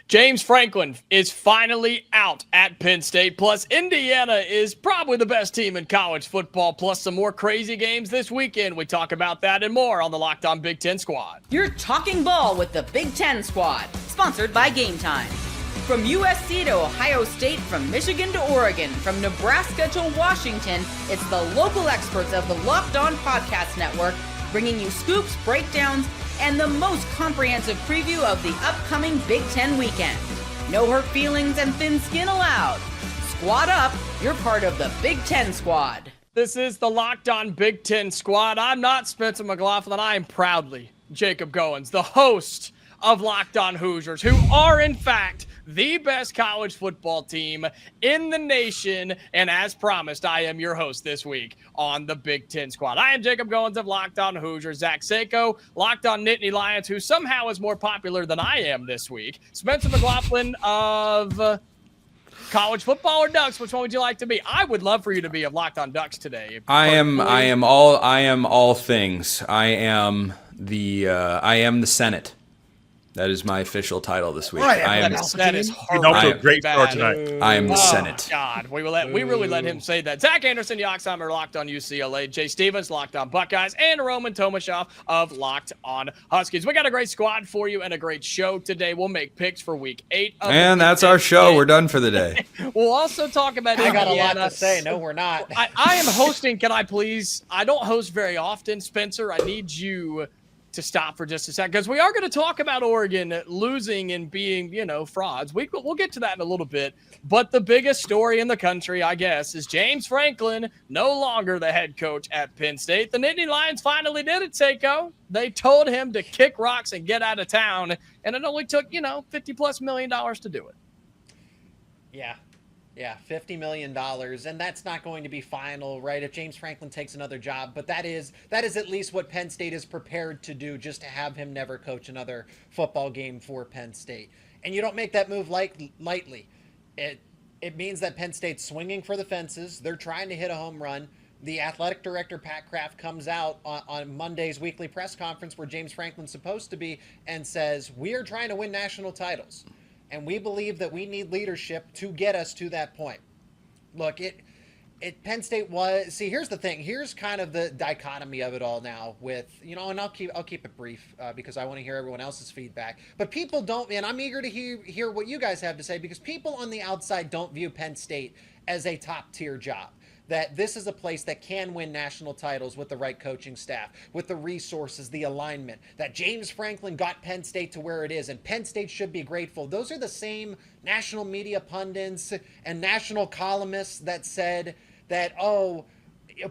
James Franklin is finally out at Penn State. Plus, Indiana is probably the best team in college football. Plus, some more crazy games this weekend. We talk about that and more on the Locked On Big Ten Squad. You're talking ball with the Big Ten Squad, sponsored by Gametime. From USC to Ohio State, from Michigan to Oregon, from Nebraska to Washington, it's the local experts of the Locked On Podcast Network bringing you scoops, breakdowns, and the most comprehensive preview of the upcoming Big Ten weekend. No hurt feelings and thin skin allowed. Squad up, you're part of the Big Ten Squad. This is the Locked On Big Ten Squad. I'm not Spencer McLaughlin. I am proudly Jacob Goins, the host of Locked On Hoosiers, who are in fact the best college football team in the nation. And as promised, I am your host this week on the Big Ten Squad. I am Jacob Goins of Locked On Hoosiers. Zach Sako, Locked On Nittany Lions, who somehow is more popular than I am this week. Spencer McLaughlin of college football or Ducks. Which one would you like to be? I would love for you to be of Locked On Ducks today. I am all things. I am the Senate. That is my official title this week. Right, that is horrible. Off to a great start tonight. I am the Senate. God, we really let him say that. Zach Anderson, Yoxheimer, Locked On UCLA. Jay Stevens, Locked On Buckeyes, and Roman Tomashoff of Locked On Huskies. We got a great squad for you and a great show today. We'll make picks for Week 8. And that's our show. We're done for the day. We'll also talk about I Indiana. got a lot to say. No, we're not. I am hosting. Can I please? I don't host very often, Spencer. I need you to stop for just a second, because we are going to talk about Oregon losing and being, frauds. We'll get to that in a little bit. But the biggest story in the country, I guess, is James Franklin no longer the head coach at Penn State. The Nittany Lions finally did it, Seiko. They told him to kick rocks and get out of town, and it only took, $50+ million to do it. Yeah, $50 million, and that's not going to be final, right, if James Franklin takes another job, but that is at least what Penn State is prepared to do, just to have him never coach another football game for Penn State. And you don't make that move lightly. It means that Penn State's swinging for the fences. They're trying to hit a home run. The athletic director, Pat Kraft, comes out on Monday's weekly press conference where James Franklin's supposed to be and says, we are trying to win national titles. And we believe that we need leadership to get us to that point. Look, Penn State was. See, here's the thing. Here's kind of the dichotomy of it all now. With and I'll keep it brief because I want to hear everyone else's feedback. But people don't, and I'm eager to hear what you guys have to say, because people on the outside don't view Penn State as a top tier job. That this is a place that can win national titles with the right coaching staff, with the resources, the alignment, that James Franklin got Penn State to where it is, and Penn State should be grateful. Those are the same national media pundits and national columnists that said that,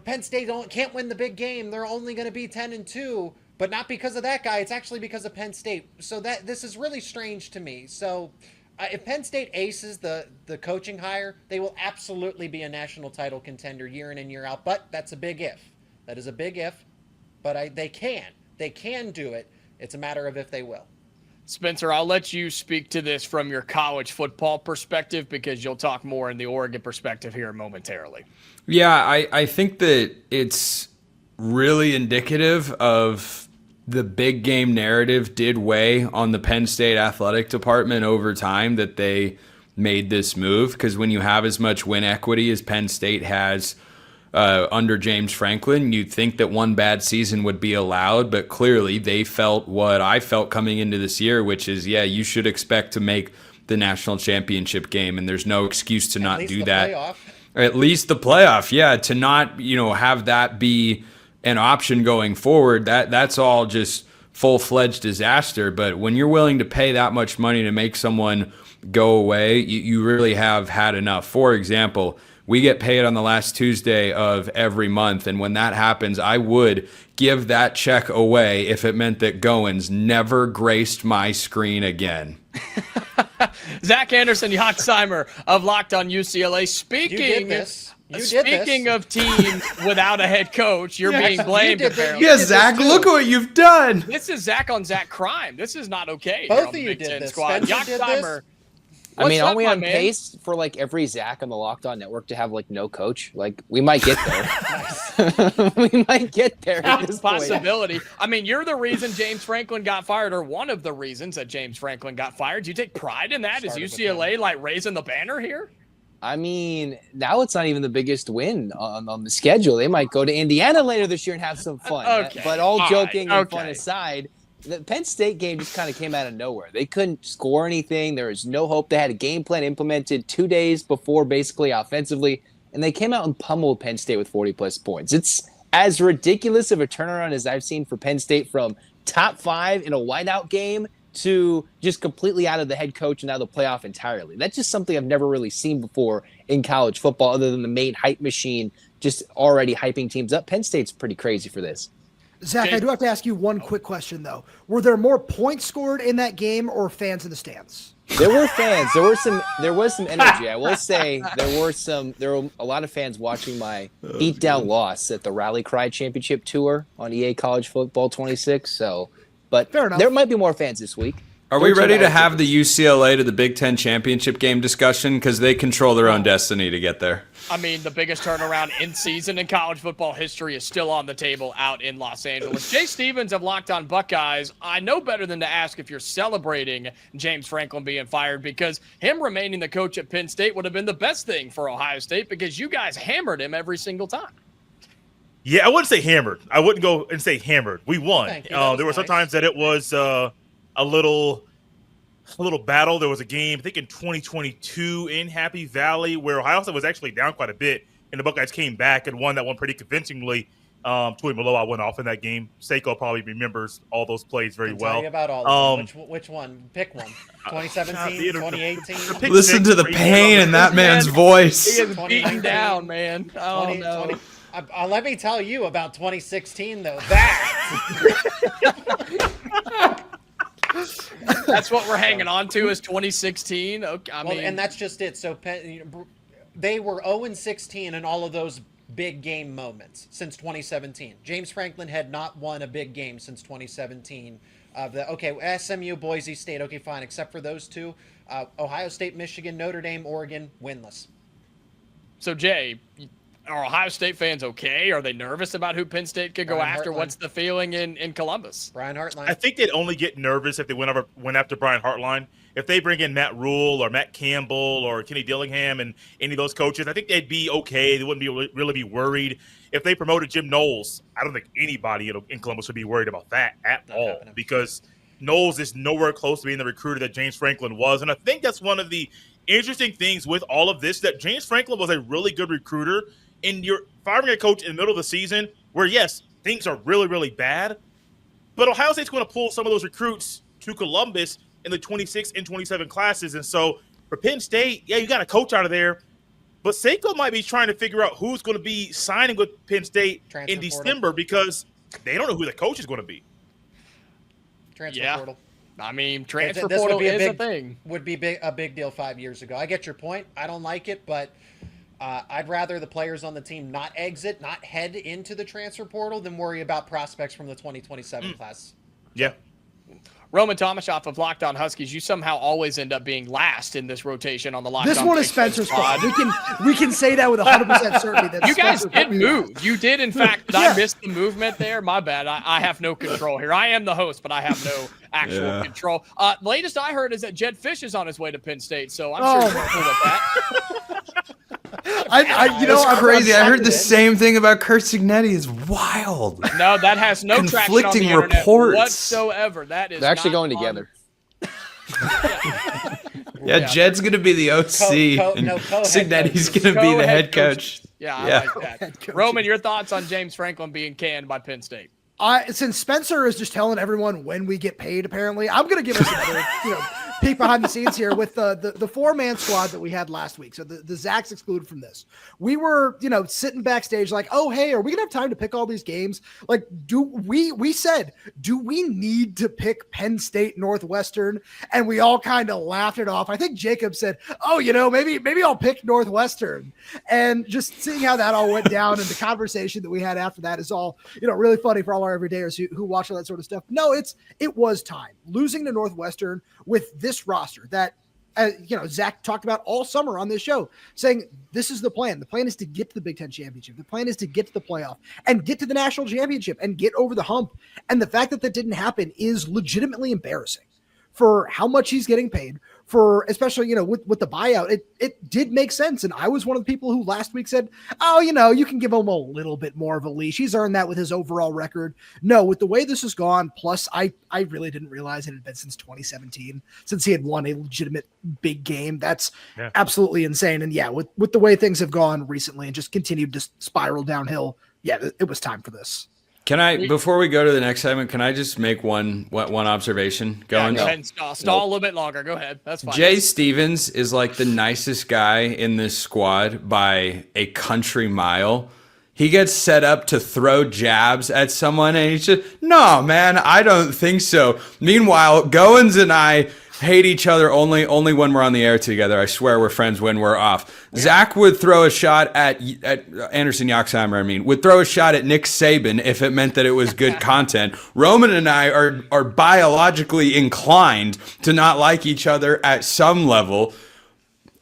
Penn State can't win the big game. They're only going to be 10-2, but not because of that guy. It's actually because of Penn State. So this is really strange to me. So if Penn State aces the coaching hire, they will absolutely be a national title contender year in and year out. But that's a big if. That is a big if. But they can do it. It's a matter of if they will. Spencer, I'll let you speak to this from your college football perspective, because you'll talk more in the Oregon perspective here momentarily. Yeah, I think that it's really indicative of the big game narrative did weigh on the Penn State athletic department over time, that they made this move. Because when you have as much win equity as Penn State has under James Franklin, you'd think that one bad season would be allowed. But clearly they felt what I felt coming into this year, which is, you should expect to make the national championship game. And there's no excuse to not do that. Playoff. At least the playoff, to not, have that be an option going forward, that's all just full-fledged disaster. But when you're willing to pay that much money to make someone go away, you really have had enough. For example, we get paid on the last Tuesday of every month, and when that happens, I would give that check away if it meant that Goins never graced my screen again. Zach Anderson, Yoxheimer of Locked On UCLA. Speaking of teams without a head coach, you're being blamed apparently. Yeah, Zach, look at what you've done. This is Zach on Zach crime. This is not okay. Both of you did this. Squad. Yoxheimer, I mean, What's aren't up, we my on man? pace for like every Zach on the Locked On Network to have like no coach? Like we might get there. We might get there at That's this a point. possibility. I mean, you're the reason James Franklin got fired, or one of the reasons that James Franklin got fired. Do you take pride in that? Is Started with UCLA like raising the banner here? I mean, now it's not even the biggest win on the schedule. They might go to Indiana later this year and have some fun. Okay. But all All joking right. and fun Okay. aside, the Penn State game just kind of came out of nowhere. They couldn't score anything. There was no hope. They had a game plan implemented 2 days before, basically offensively, and they came out and pummeled Penn State with 40-plus points. It's as ridiculous of a turnaround as I've seen for Penn State, from top 5 in a whiteout game to just completely out of the head coach and out of the playoff entirely. That's just something I've never really seen before in college football, other than the main hype machine just already hyping teams up. Penn State's pretty crazy for this. Zach, I do have to ask you one quick question, though. Were there more points scored in that game or fans in the stands? There were fans. There was some energy. I will say there were a lot of fans watching my beatdown loss at the Rally Cry Championship Tour on EA College Football 26. So, but Fair enough. there might be more fans this week. Are we ready to have the UCLA to the Big Ten championship game discussion? Because they control their own destiny to get there. I mean, the biggest turnaround in season in college football history is still on the table out in Los Angeles. Jay Stevens of Locked On Buckeyes, I know better than to ask if you're celebrating James Franklin being fired, because him remaining the coach at Penn State would have been the best thing for Ohio State, because you guys hammered him every single time. Yeah, I wouldn't say hammered. I wouldn't go and say hammered. We won. Thank you. That was There were some nice. times that it was a little battle. There was a game, I think in 2022 in Happy Valley, where Ohio State was actually down quite a bit, and the Buckeyes came back and won that one pretty convincingly. Tui Maloa went off in that game. Seiko probably remembers all those plays very Can well. tell you about all of them. Which one? Pick one. 2017, the 2018, pick Listen six, to the three, pain in that man's He voice. is beaten down, man. Oh, 20, no. 20. Let me tell you about 2016, though. That That's what we're hanging on to, is 2016. Okay, I mean, and that's just it. So they were 0-16 in all of those big game moments since 2017. James Franklin had not won a big game since 2017. SMU, Boise State, okay, fine, except for those two. Ohio State, Michigan, Notre Dame, Oregon, winless. so Jay, are Ohio State fans okay? Are they nervous about who Penn State could go Brian after? Hartline. What's the feeling in Columbus? Brian Hartline. I think they'd only get nervous if they went after Brian Hartline. If they bring in Matt Rule or Matt Campbell or Kenny Dillingham and any of those coaches, I think they'd be okay. They wouldn't really be worried. If they promoted Jim Knowles, I don't think anybody in Columbus would be worried about that at all, happening. because Knowles is nowhere close to being the recruiter that James Franklin was. And I think that's one of the interesting things with all of this, that James Franklin was a really good recruiter, and you're firing a coach in the middle of the season where, yes, things are really, really bad, but Ohio State's going to pull some of those recruits to Columbus in the 26 and 27 classes. And so for Penn State, yeah, you got a coach out of there, but Seiko might be trying to figure out who's going to be signing with Penn State Transfer in portal. December, because they don't know who the coach is going to be. Transfer Yeah. portal. I mean, transfer This would portal be is a thing. Would be a big deal 5 years ago. I get your point. I don't like it, but I'd rather the players on the team not head into the transfer portal, than worry about prospects from the 2027 class. Yeah. Roman Tomashoff of Locked On Huskies, you somehow always end up being last in this rotation on the Locked This On one is Big Ten Spencer's squad. fault. We can say that with 100% certainty. That You guys Spencer did put me move. last. You did, in fact. Yeah. I missed the movement there. My bad. I have no control here. I am the host, but I have no actual control. Latest I heard is that Jed Fish is on his way to Penn State, so I'm sure you're cool with that. That's crazy. I heard the same thing about Kurt Signetti. It's wild. No, that has no traction on the Conflicting internet reports. whatsoever. That is They're actually not going on- together. Yeah, Jed's going to be the OC, and Signetti's going to be the head coach. Yeah, I like that. Roman, your thoughts on James Franklin being canned by Penn State? Since Spencer is just telling everyone when we get paid, apparently, I'm going to give us another, peek behind the scenes here with the four-man squad that we had last week. So the Zach's excluded from this. We were, sitting backstage like, oh, hey, are we going to have time to pick all these games? Like, do we need to pick Penn State Northwestern? And we all kind of laughed it off. I think Jacob said, oh, maybe I'll pick Northwestern. And just seeing how that all went down and the conversation that we had after that is all, really funny for all our everydayers who watch all that sort of stuff. No, it was time. Losing to Northwestern with this roster that Zach talked about all summer on this show, saying this is the plan. The plan is to get to the Big Ten championship. The plan is to get to the playoff and get to the national championship and get over the hump. And the fact that that didn't happen is legitimately embarrassing for how much he's getting paid, for especially, with the buyout. It did make sense. And I was one of the people who last week said, oh, you can give him a little bit more of a leash. He's earned that with his overall record. No, with the way this has gone, plus I really didn't realize it had been since 2017, since he had won a legitimate big game. That's absolutely insane. And with the way things have gone recently and just continued to spiral downhill, it was time for this. Can I, before we go to the next segment, can I just make one observation? Go ahead. Stall a little bit longer. Go ahead. That's fine. Jay Stevens is like the nicest guy in this squad by a country mile. He gets set up to throw jabs at someone, and he's just, no, man, I don't think so. Meanwhile, Goins and I hate each other only when we're on the air together. I swear we're friends when we're off. Yeah. Zach would throw a shot at Anderson Yoxheimer, would throw a shot at Nick Saban if it meant that it was good content. Roman and I are biologically inclined to not like each other at some level.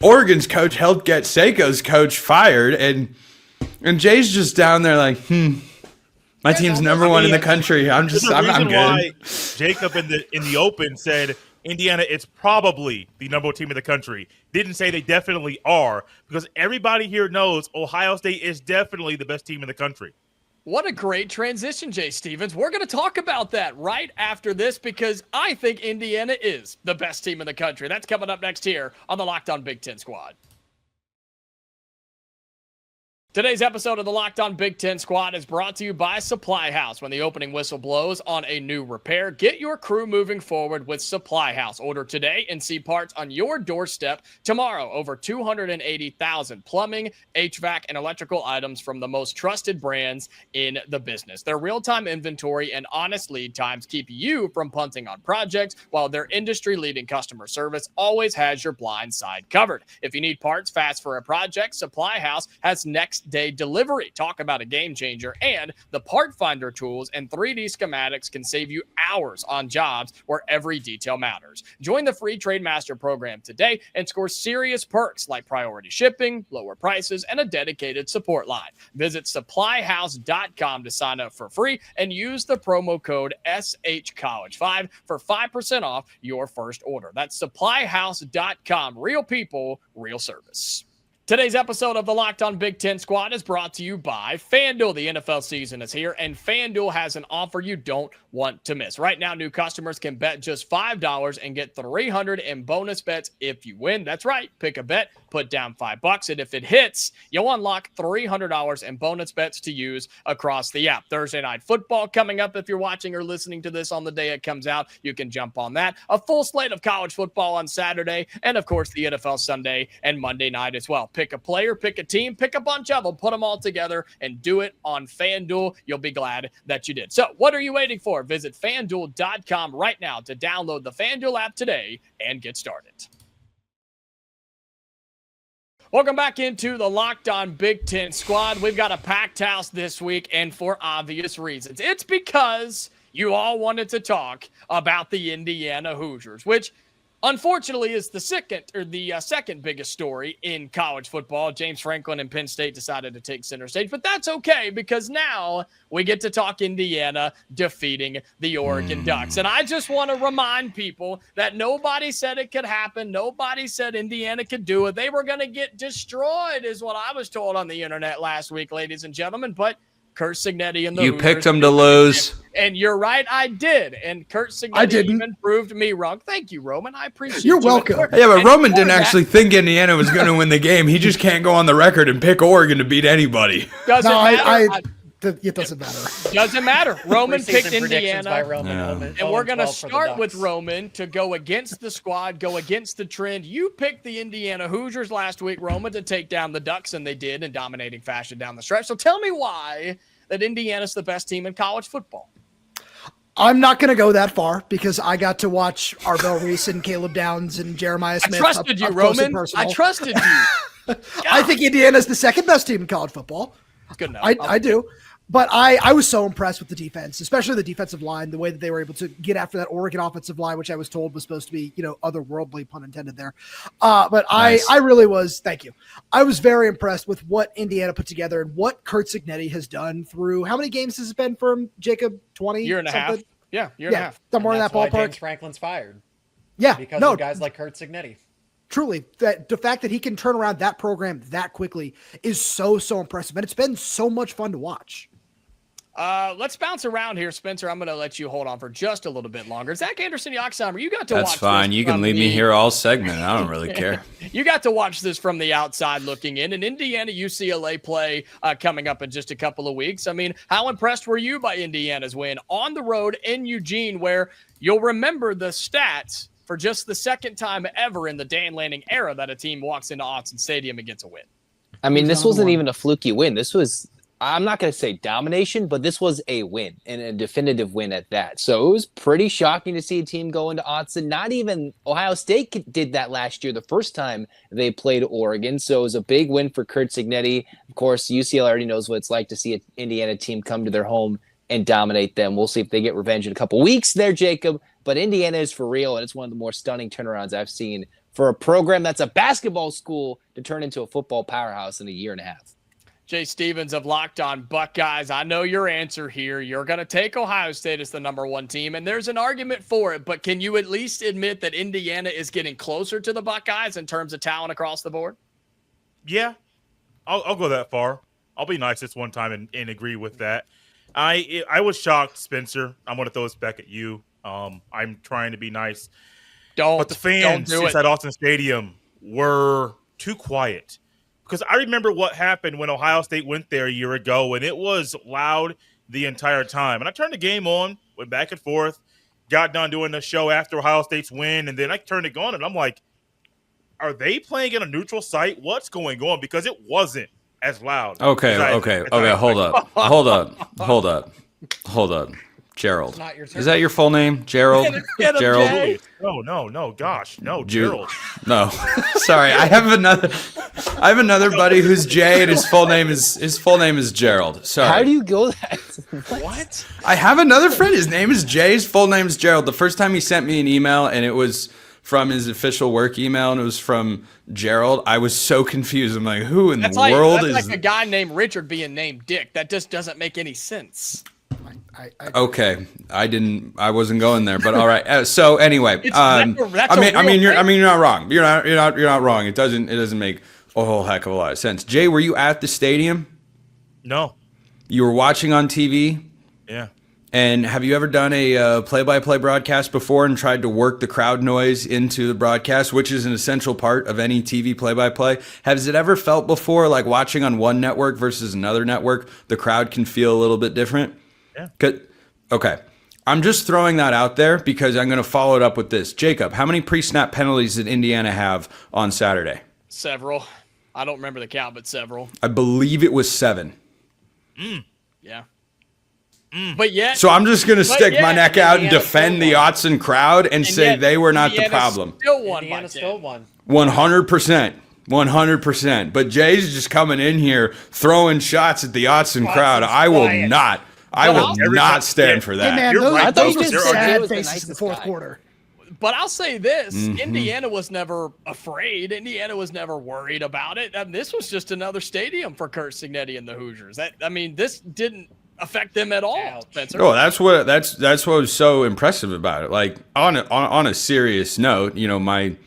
Oregon's coach helped get Seiko's coach fired, and Jay's just down there like, my team's number one in the country. I'm good. Why Jacob in the open said Indiana is probably the number one team in the country. Didn't say they definitely are, because everybody here knows Ohio State is definitely the best team in the country. What a great transition, Jay Stevens. We're going to talk about that right after this, because I think Indiana is the best team in the country. That's coming up next here on the Locked On Big Ten Squad. Today's episode of the Locked On Big Ten Squad is brought to you by SupplyHouse. When the opening whistle blows on a new repair, get your crew moving forward with SupplyHouse. Order today and see parts on your doorstep tomorrow. Over 280,000 plumbing, HVAC, and electrical items from the most trusted brands in the business. Their real-time inventory and honest lead times keep you from punting on projects, while their industry-leading customer service always has your blind side covered. If you need parts fast for a project, SupplyHouse has next day delivery. Talk about a game changer. And the part finder tools and 3D schematics can save you hours on jobs where every detail matters. Join the free Trade Master program today and score serious perks like priority shipping, lower prices, and a dedicated support line. Visit supplyhouse.com to sign up for free and use the promo code SHCollege5 for 5% off your first order. That's supplyhouse.com. Real people, real service. Today's episode of the Locked On Big Ten Squad is brought to you by FanDuel. The NFL season is here, and FanDuel has an offer you don't want to miss. Right now, new customers can bet just $5 and get $300 in bonus bets if you win. That's right. Pick a bet, put down $5, and if it hits, you'll unlock $300 in bonus bets to use across the app. Thursday Night Football coming up. If you're watching or listening to this on the day it comes out, you can jump on that. A full slate of college football on Saturday, and of course, the NFL Sunday and Monday night as well. Pick a player, pick a team, pick a bunch of them, put them all together, and do it on FanDuel. You'll be glad that you did. So what are you waiting for? Visit FanDuel.com right now to download the FanDuel app today and get started. Welcome back into the Locked On Big Ten Squad. We've got a packed house this week, and for obvious reasons. It's because you all wanted to talk about the Indiana Hoosiers, which unfortunately is the second biggest story in college football. James Franklin and Penn State decided to take center stage, but that's okay, because now we get to talk Indiana defeating the Oregon Ducks. And I just want to remind people that nobody said it could happen. Nobody said Indiana could do it. They were going to get destroyed is what I was told on the internet last week, ladies and gentlemen. But Kurt Cignetti and the Hoosiers picked them to lose. And you're right, I did. And Kurt Cignetti even proved me wrong. Thank you, Roman. I appreciate You're welcome. Yeah, but Roman didn't actually think Indiana was going to win the game. He just can't go on the record and pick Oregon to beat anybody. Doesn't matter. It doesn't matter. Doesn't matter. Roman picked Indiana. By Roman, and we're going to start with Roman to go against the squad, go against the trend. You picked the Indiana Hoosiers last week, Roman, to take down the Ducks, and they did in dominating fashion down the stretch. So tell me why that Indiana's the best team in college football. I'm not going to go that far, because I got to watch Arvell Reese and Caleb Downs and Jeremiah Smith. I trusted you, Roman. I trusted you. I think Indiana's the second best team in college football. Good enough. I do. But I was so impressed with the defense, especially the defensive line, the way that they were able to get after that Oregon offensive line, which I was told was supposed to be, otherworldly, pun intended there. But nice. I really was, thank you. I was very impressed with what Indiana put together and what Curt Cignetti has done through, how many games has it been for him, Jacob? 20? Year and a half. Yeah, year and a half. Somewhere in that ballpark. James Franklin's fired. Yeah. Because of guys like Curt Cignetti. Truly, that the fact that he can turn around that program that quickly is so impressive. And it's been so much fun to watch. Let's bounce around here, Spencer. I'm going to let you hold on for just a little bit longer. Zach Anderson, Yoxheimer, you got to watch this. That's fine. You can leave me here all segment. I don't really care. You got to watch this from the outside looking in. And Indiana UCLA play coming up in just a couple of weeks. I mean, how impressed were you by Indiana's win on the road in Eugene, where you'll remember the stats for just the second time ever in the Dan Lanning era that a team walks into Autzen Stadium and gets a win? I mean, this wasn't even a fluky win. This was, I'm not going to say domination, but this was a win and a definitive win at that. So it was pretty shocking to see a team go into Autzen. Not even Ohio State did that last year, the first time they played Oregon. So it was a big win for Curt Cignetti. Of course, UCLA already knows what it's like to see an Indiana team come to their home and dominate them. We'll see if they get revenge in a couple weeks there, Jacob. But Indiana is for real, and it's one of the more stunning turnarounds I've seen for a program that's a basketball school to turn into a football powerhouse in a year and a half. Jay Stevens of Locked On Buckeyes, I know your answer here. You're going to take Ohio State as the number one team, and there's an argument for it, but can you at least admit that Indiana is getting closer to the Buckeyes in terms of talent across the board? Yeah, I'll go that far. I'll be nice this one time and agree with that. I was shocked, Spencer. I'm going to throw this back at you. I'm trying to be nice. But the fans at Autzen Stadium were too quiet. Because I remember what happened when Ohio State went there a year ago, and it was loud the entire time. And I turned the game on, went back and forth, got done doing the show after Ohio State's win, and then I turned it on, and I'm like, are they playing in a neutral site? What's going on? Because it wasn't as loud. Okay, hold up. Gerald. Is that your full name? Gerald? Gerald? No, gosh. No, Gerald. No. Sorry, I have another buddy who's Jay, and his full name is Gerald. Sorry. How do you go that? What? I have another friend. His name is Jay. His full name is Gerald. The first time he sent me an email, and it was from his official work email, and it was from Gerald, I was so confused. I'm like, who in the world is... That's like a guy named Richard being named Dick. That just doesn't make any sense. Okay, I wasn't going there, but all right. So anyway, you're not wrong. You're not wrong. It doesn't make a whole heck of a lot of sense. Jay, were you at the stadium? No. You were watching on TV? Yeah. And have you ever done a play-by-play broadcast before and tried to work the crowd noise into the broadcast, which is an essential part of any TV play-by-play? Has it ever felt before, like watching on one network versus another network, the crowd can feel a little bit different? Yeah. Okay. I'm just throwing that out there because I'm going to follow it up with this. Jacob, how many pre-snap penalties did Indiana have on Saturday? Several. I don't remember the count, but several. I believe it was 7. Yeah. But yet, so I'm just going to stick my neck out and defend the Autzen crowd and say they were not the problem. Indiana still won. 100%. 100%. But Jay's just coming in here throwing shots at the Autzen crowd. I will not stand for that. Hey man, those were sad faces in the fourth quarter. But I'll say this, Indiana was never afraid. Indiana was never worried about it. And this was just another stadium for Curt Cignetti and the Hoosiers. This didn't affect them at all, Spencer. Oh, that's what was so impressive about it. Like on a serious note, my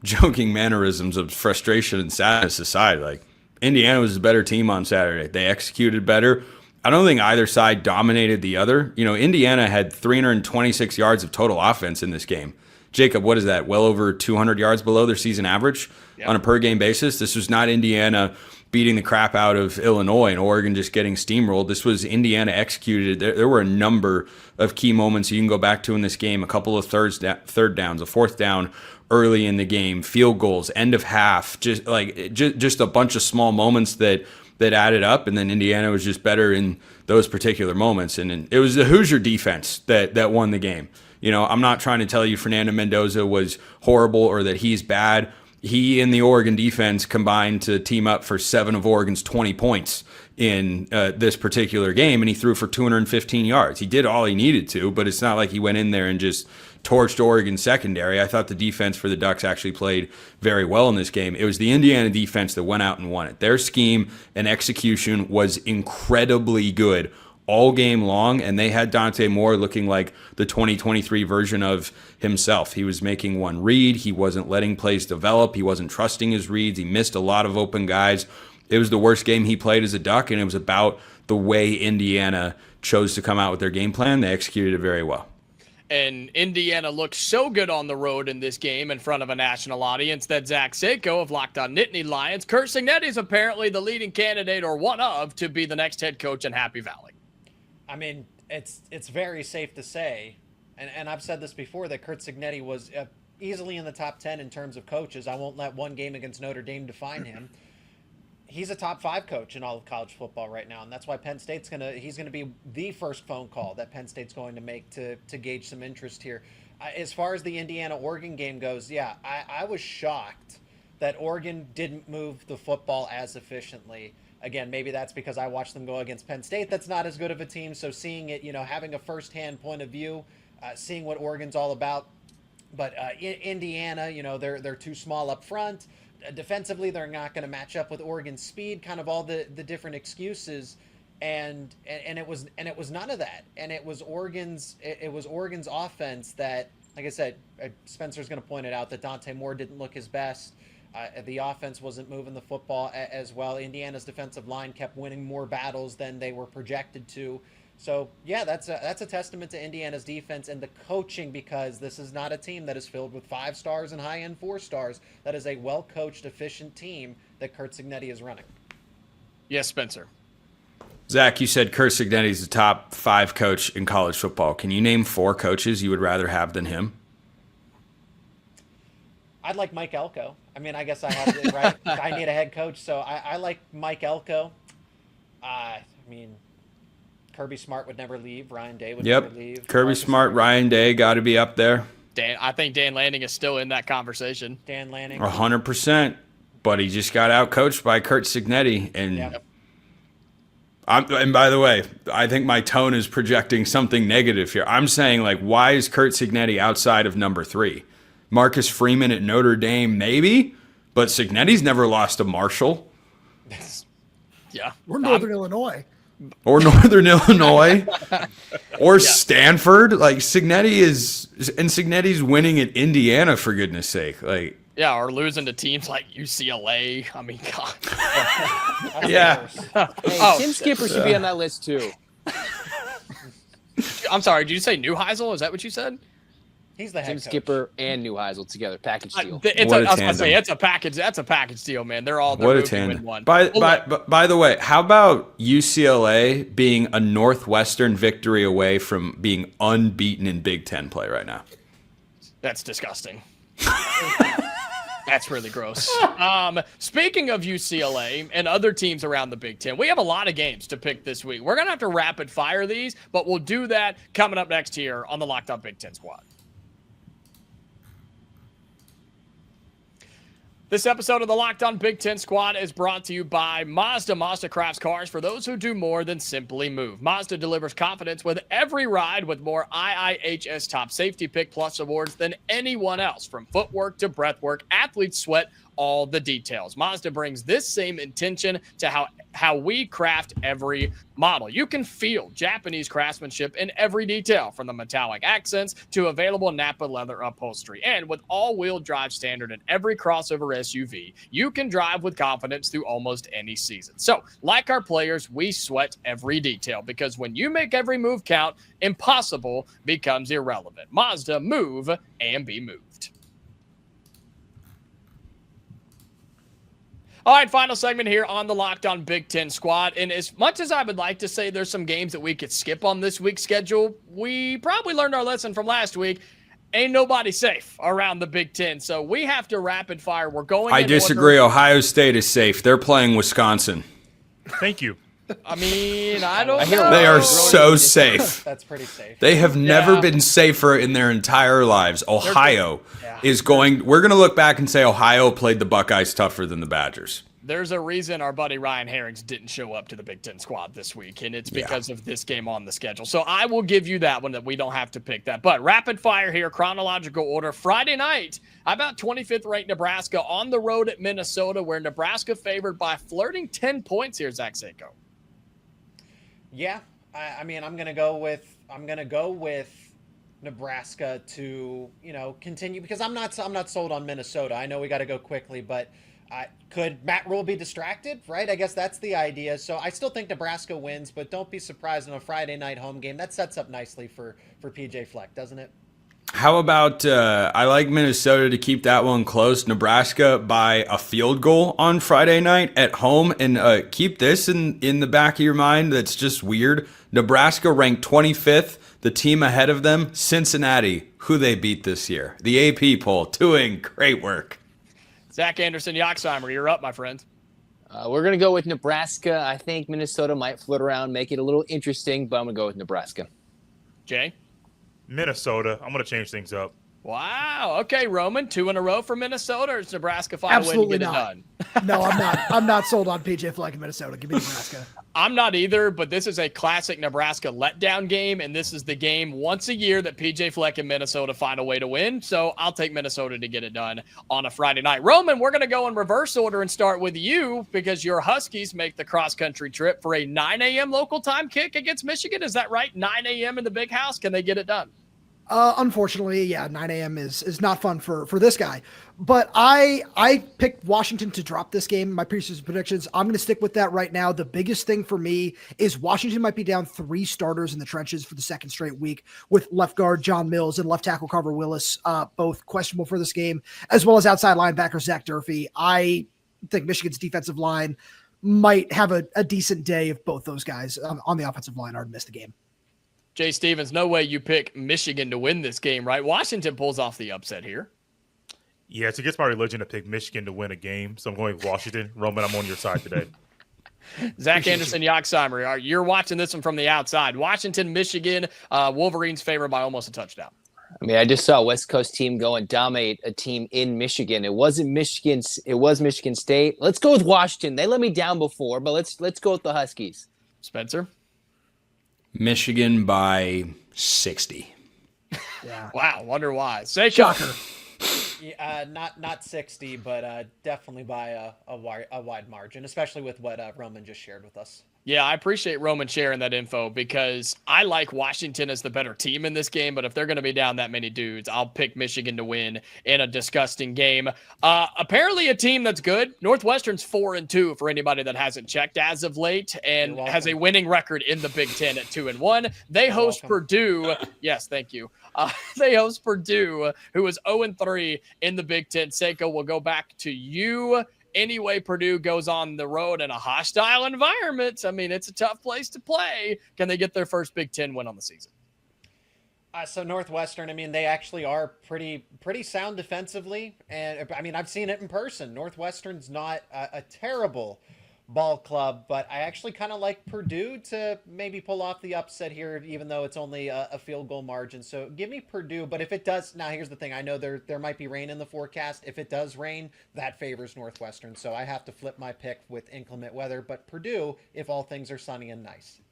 joking mannerisms of frustration and sadness aside, like Indiana was a better team on Saturday. They executed better. I don't think either side dominated the other. Indiana had 326 yards of total offense in this game. Jacob, what is that? Well over 200 yards below their season average on a per game basis. This was not Indiana beating the crap out of Illinois and Oregon just getting steamrolled. This was Indiana executed. There were a number of key moments you can go back to in this game, a couple of third downs, a fourth down early in the game, field goals, end of half, just a bunch of small moments that added up, and then Indiana was just better in those particular moments. And it was the Hoosier defense that won the game. I'm not trying to tell you Fernando Mendoza was horrible or that he's bad. he and the Oregon defense combined to team up for 7 of Oregon's 20 points in this particular game, and he threw for 215 yards. He did all he needed to, but it's not like he went in there and just torched Oregon's secondary. I thought the defense for the Ducks actually played very well in this game. It was the Indiana defense that went out and won it. Their scheme and execution was incredibly good all game long, and they had Dante Moore looking like the 2023 version of himself. He was making one read. He wasn't letting plays develop. He wasn't trusting his reads. He missed a lot of open guys. It was the worst game he played as a Duck, and it was about the way Indiana chose to come out with their game plan. They executed it very well. And Indiana looked so good on the road in this game in front of a national audience that Zach Seiko of Locked On Nittany Lions, Curt Cignetti is apparently the leading candidate, or one of, to be the next head coach in Happy Valley. I mean, it's very safe to say, and I've said this before, that Curt Cignetti was easily in the top 10 in terms of coaches. I won't let one game against Notre Dame define him. He's a top 5 coach in all of college football right now, and that's why Penn State's he's gonna be the first phone call that Penn State's going to make to gauge some interest here. As far as the Indiana-Oregon game goes, yeah, I was shocked that Oregon didn't move the football as efficiently. Again, maybe that's because I watched them go against Penn State. That's not as good of a team, so seeing it, having a first-hand point of view, seeing what Oregon's all about. But Indiana, they're too small up front. Defensively, they're not going to match up with Oregon's speed. Kind of all the different excuses, and it was none of that. And it was Oregon's offense that, like I said, Spencer's going to point it out that Dante Moore didn't look his best. The offense wasn't moving the football as well. Indiana's defensive line kept winning more battles than they were projected to. So, yeah, that's a testament to Indiana's defense and the coaching, because this is not a team that is filled with 5 stars and high-end 4 stars. That is a well-coached, efficient team that Curt Cignetti is running. Yes, Spencer. Zach, you said Curt Cignetti is the top 5 coach in college football. Can you name 4 coaches you would rather have than him? I'd like Mike Elko. I mean, I guess I have it right. I need a head coach, so I like Mike Elko. I mean, Kirby Smart would never leave. Ryan Day would never leave. Kirby Smart, Ryan Day got to be up there. I think Dan Lanning is still in that conversation. Dan Lanning. 100%. But he just got out-coached by Curt Cignetti. And, and by the way, I think my tone is projecting something negative here. I'm saying, why is Curt Cignetti outside of number 3? Marcus Freeman at Notre Dame, maybe, but Cignetti's never lost to Marshall. Yeah. Or Northern Illinois. Or Northern Illinois. Or Stanford. Cignetti's winning at Indiana, for goodness sake. Yeah, or losing to teams like UCLA. I mean, God. Yeah. Hey, Tim Skipper should be on that list, too. I'm sorry, did you say Neuheisel? Is that what you said? He's the head Tim coach. Skipper and Neuheisel together, package deal. It's a package. That's a package deal, man. They're moving in one. By the way, how about UCLA being a Northwestern victory away from being unbeaten in Big Ten play right now? That's disgusting. That's really gross. Speaking of UCLA and other teams around the Big Ten, we have a lot of games to pick this week. We're going to have to rapid fire these, but we'll do that coming up next here on the Locked On Big Ten Squad. This episode of the Locked On Big Ten Squad is brought to you by Mazda. Mazda crafts cars for those who do more than simply move. Mazda delivers confidence with every ride with more IIHS Top Safety Pick Plus awards than anyone else. From footwork to breathwork, athletes sweat all the details. Mazda brings this same intention to how we craft every model. You can feel Japanese craftsmanship in every detail, from the metallic accents to available Napa leather upholstery. And with all-wheel drive standard in every crossover SUV, you can drive with confidence through almost any season. So, like our players, we sweat every detail, because when you make every move count, impossible becomes irrelevant. Mazda, move and be moved. All right, final segment here on the Locked On Big Ten Squad. And as much as I would like to say there's some games that we could skip on this week's schedule, we probably learned our lesson from last week. Ain't nobody safe around the Big Ten, so we have to rapid fire. We're going. I disagree. Ohio State is safe. They're playing Wisconsin. Thank you. I mean, I don't hear know. They are Growing so up- safe. That's pretty safe. They have never Yeah. been safer in their entire lives. Ohio Yeah. is going. We're going to look back and say Ohio played the Buckeyes tougher than the Badgers. There's a reason our buddy Ryan Herrings didn't show up to the Big Ten squad this week, and it's because of this game on the schedule. So I will give you that one that we don't have to pick that. But rapid fire here, chronological order. Friday night, how about 25th ranked Nebraska on the road at Minnesota, where Nebraska favored by flirting 10 points here, Zach Seiko. Yeah, I mean, I'm gonna go with Nebraska to continue, because I'm not sold on Minnesota. I know we got to go quickly, but could Matt Rule be distracted? Right, I guess that's the idea. So I still think Nebraska wins, but don't be surprised in a Friday night home game. That sets up nicely for PJ Fleck, doesn't it? How about I like Minnesota to keep that one close. Nebraska by a field goal on Friday night at home, and keep this in the back of your mind. That's just weird. Nebraska ranked 25th. The team ahead of them, Cincinnati, who they beat this year. The AP poll doing great work. Zach Anderson, Yoxheimer, you're up, my friend. We're going to go with Nebraska. I think Minnesota might flit around, make it a little interesting, but I'm going to go with Nebraska. Jay? Minnesota. I'm going to change things up. Wow. Okay, Roman, 2 in a row for Minnesota, or does Nebraska find Absolutely a way to get not. it done? No, I'm not. I'm not sold on PJ Fleck in Minnesota. Give me Nebraska. I'm not either, but this is a classic Nebraska letdown game, and this is the game once a year that PJ Fleck and Minnesota find a way to win. So I'll take Minnesota to get it done on a Friday night. Roman, we're going to go in reverse order and start with you, because your Huskies make the cross-country trip for a 9 a.m. local time kick against Michigan. Is that right? 9 a.m. in the Big House. Can they get it done? Unfortunately, yeah, 9 a.m. is not fun for this guy. But I picked Washington to drop this game in my preseason predictions. I'm going to stick with that right now. The biggest thing for me is Washington might be down 3 starters in the trenches for the second straight week, with left guard John Mills and left tackle Carver Willis both questionable for this game, as well as outside linebacker Zach Durfee. I think Michigan's defensive line might have a decent day if both those guys on the offensive line are to miss the game. Jay Stevens, no way you pick Michigan to win this game, right? Washington pulls off the upset here. Yeah, it's against my religion to pick Michigan to win a game, so I'm going with Washington. Roman, I'm on your side today. Zach Anderson, Yoxheimer, you're watching this one from the outside. Washington, Michigan, Wolverines favored by almost a touchdown. I mean, I just saw a West Coast team go and dominate a team in Michigan. It wasn't Michigan. It was Michigan State. Let's go with Washington. They let me down before, but let's go with the Huskies. Spencer? Michigan by 60. Yeah. Wow, wonder why. Say Shocker. Yeah, not 60, but definitely by a wide margin, especially with what Roman just shared with us. Yeah, I appreciate Roman sharing that info, because I like Washington as the better team in this game, but if they're going to be down that many dudes, I'll pick Michigan to win in a disgusting game. Apparently a team that's good. Northwestern's 4-2 for anybody that hasn't checked as of late, and has a winning record in the Big Ten at 2-1. They host Purdue. Yes, thank you. They host Purdue, who is 0-3 in the Big Ten. Seiko, we'll go back to you. Anyway, Purdue goes on the road in a hostile environment. I mean, it's a tough place to play. Can they get their first Big Ten win on the season? So Northwestern, I mean, they actually are pretty sound defensively. And I mean, I've seen it in person. Northwestern's not a terrible ball club, but I actually kind of like Purdue to maybe pull off the upset here, even though it's only a field goal margin. So give me Purdue. But if it does, now here's the thing. I know there might be rain in the forecast. If it does rain, that favors Northwestern. So I have to flip my pick with inclement weather. But Purdue, if all things are sunny and nice.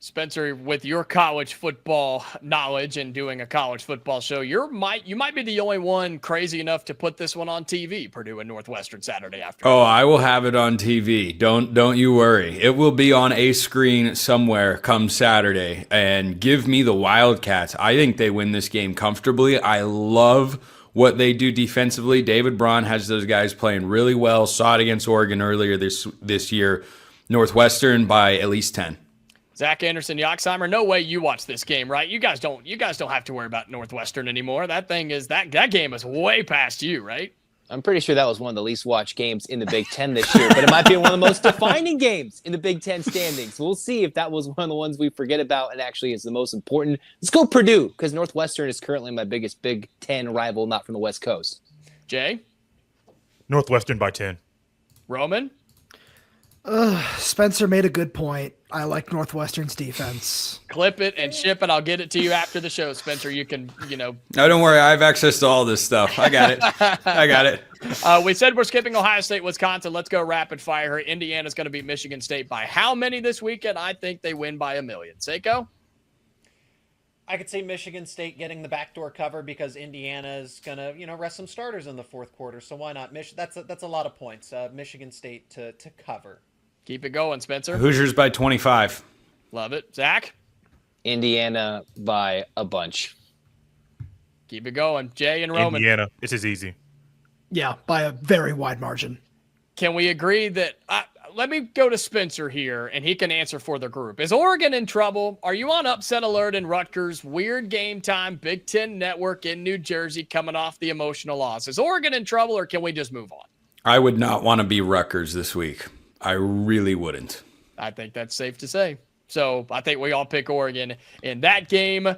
Spencer, with your college football knowledge and doing a college football show, you might be the only one crazy enough to put this one on TV, Purdue and Northwestern Saturday afternoon. Oh, I will have it on TV. Don't you worry. It will be on a screen somewhere come Saturday. And give me the Wildcats. I think they win this game comfortably. I love what they do defensively. David Braun has those guys playing really well. Saw it against Oregon earlier this year. Northwestern by at least 10. Zach Anderson, Yoxheimer, no way you watch this game, right? You guys don't have to worry about Northwestern anymore. That game is way past you, right? I'm pretty sure that was one of the least watched games in the Big Ten this year, but it might be one of the most defining games in the Big Ten standings. We'll see if that was one of the ones we forget about and actually is the most important. Let's go Purdue, because Northwestern is currently my biggest Big Ten rival, not from the West Coast. Jay? Northwestern by 10. Roman? Spencer made a good point. I like Northwestern's defense. Clip it and ship it. I'll get it to you after the show, Spencer. You can, No, don't worry. I have access to all this stuff. I got it. I got it. We said we're skipping Ohio State, Wisconsin. Let's go rapid fire here. Indiana's going to beat Michigan State by how many this weekend? I think they win by 1 million. Seiko? I could see Michigan State getting the backdoor cover because Indiana is going to, rest some starters in the fourth quarter. So why not? That's a lot of points. Michigan State to cover. Keep it going, Spencer. Hoosiers by 25. Love it. Zach? Indiana by a bunch. Keep it going. Jay and Roman. Indiana. This is easy. Yeah, by a very wide margin. Can we agree that let me go to Spencer here, and he can answer for the group. Is Oregon in trouble? Are you on upset alert in Rutgers? Weird game time, Big Ten Network in New Jersey coming off the emotional loss. Is Oregon in trouble, or can we just move on? I would not want to be Rutgers this week. I really wouldn't. I think that's safe to say. So I think we all pick Oregon in that game.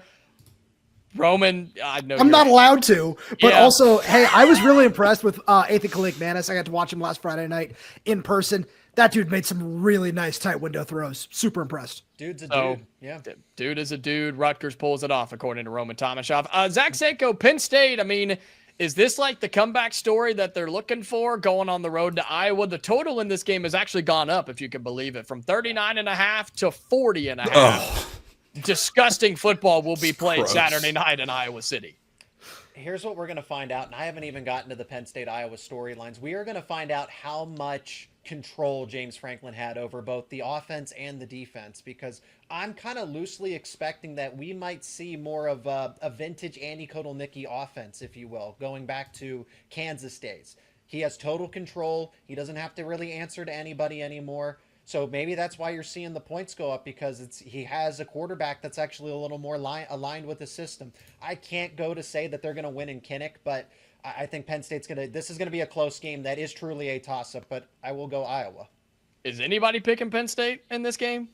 Roman, I know I'm not allowed to, but Yeah. also, hey, I was really impressed with Ethan Kalik-Manis. I got to watch him last Friday night in person. That dude made some really nice tight window throws. Super impressed. Dude's a So, dude. Yeah. Dude is a dude. Rutgers pulls it off, according to Roman Tomashoff. Zach Seiko, Penn State, I mean, is this like the comeback story that they're looking for going on the road to Iowa? The total in this game has actually gone up, if you can believe it, from 39.5 to 40.5. Oh, Disgusting football will be played Gross. Saturday night in Iowa City. Here's what we're going to find out, and I haven't even gotten to the Penn State-Iowa storylines. We are going to find out how much control James Franklin had over both the offense and the defense, because I'm kind of loosely expecting that we might see more of a vintage Andy Kotelnicki offense, if you will, going back to Kansas days. He has total control. He doesn't have to really answer to anybody anymore. So maybe that's why you're seeing the points go up, because he has a quarterback that's actually a little more aligned with the system. I can't go to say that they're going to win in Kinnick, but I think Penn State's this is going to be a close game. That is truly a toss-up, but I will go Iowa. Is anybody picking Penn State in this game?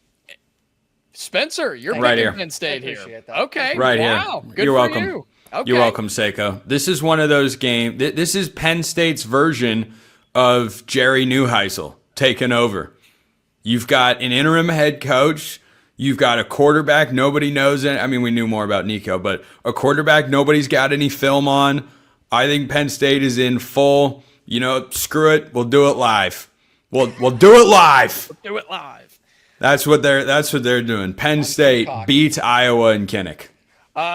Spencer, you're Right picking here. Penn State I here. appreciate that. Okay. Right wow. here. Good You're for welcome. you. Okay. You're welcome, Seiko. This is one of those games. This is Penn State's version of Jerry Neuheisel taking over. You've got an interim head coach. You've got a quarterback nobody knows. I mean, we knew more about Nico, but a quarterback nobody's got any film on. I think Penn State is in full, screw it. We'll do it live. We'll do it live. Do it live. That's what they're doing. Penn State beats Iowa and Kinnick.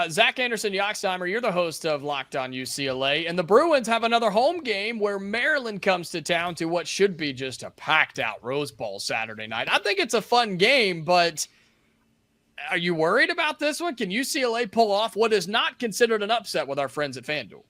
Zach Anderson, Yoxheimer, you're the host of Locked On UCLA, and the Bruins have another home game where Maryland comes to town to what should be just a packed-out Rose Bowl Saturday night. I think it's a fun game, but are you worried about this one? Can UCLA pull off what is not considered an upset with our friends at FanDuel?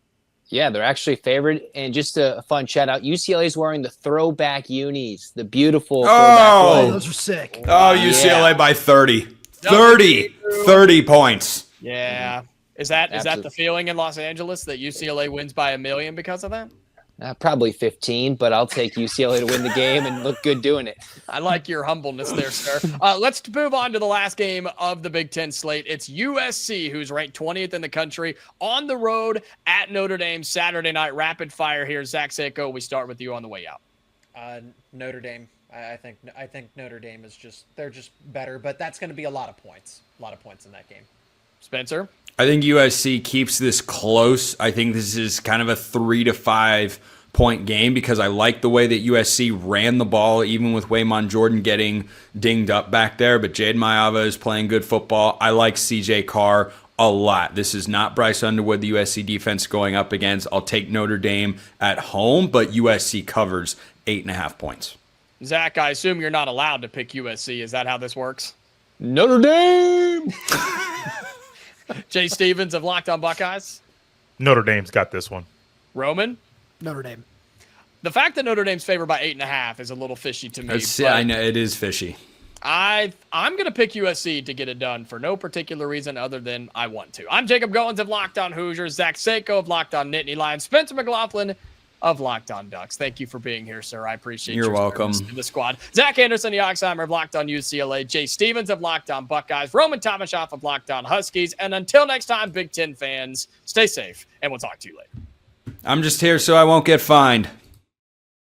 Yeah, they're actually favored. And just a fun shout out, UCLA is wearing the throwback unis, the beautiful throwback Oh, Oh, ones. those are sick. Oh, UCLA by 30. 30 points. Yeah. Is that the Absolutely. feeling in Los Angeles that UCLA wins by 1 million because of that? Probably 15, but I'll take UCLA to win the game and look good doing it. I like your humbleness there, sir. Let's move on to the last game of the Big Ten slate. It's USC, who's ranked 20th in the country, on the road at Notre Dame Saturday night. Rapid fire here. Zach Seiko, we start with you on the way out. Notre Dame. I think Notre Dame is they're just better, but that's going to be a lot of points. A lot of points in that game. Spencer? I think USC keeps this close. I think this is kind of a 3 to 5 point game because I like the way that USC ran the ball, even with Waymon Jordan getting dinged up back there. But Jade Mayava is playing good football. I like CJ Carr a lot. This is not Bryce Underwood, the USC defense going up against. I'll take Notre Dame at home, but USC covers 8.5 points. Zach, I assume you're not allowed to pick USC. Is that how this works? Notre Dame! Jay Stevens of Locked On Buckeyes. Notre Dame's got this one. Roman? Notre Dame. The fact that Notre Dame's favored by 8.5 is a little fishy to me. I know it is fishy. I'm going to pick USC to get it done for no particular reason other than I want to. I'm Jacob Goins of Locked On Hoosiers, Zach Seiko of Locked On Nittany Lions, Spencer McLaughlin of Locked On Ducks. Thank you for being here, sir. I appreciate You're your welcome. service to the squad. Zach Anderson, Yoxheimer of Locked On UCLA, Jay Stevens of Locked On Buckeyes, Roman Tomashoff of Locked On Huskies, and until next time, Big Ten fans, stay safe, and we'll talk to you later. I'm just here so I won't get fined.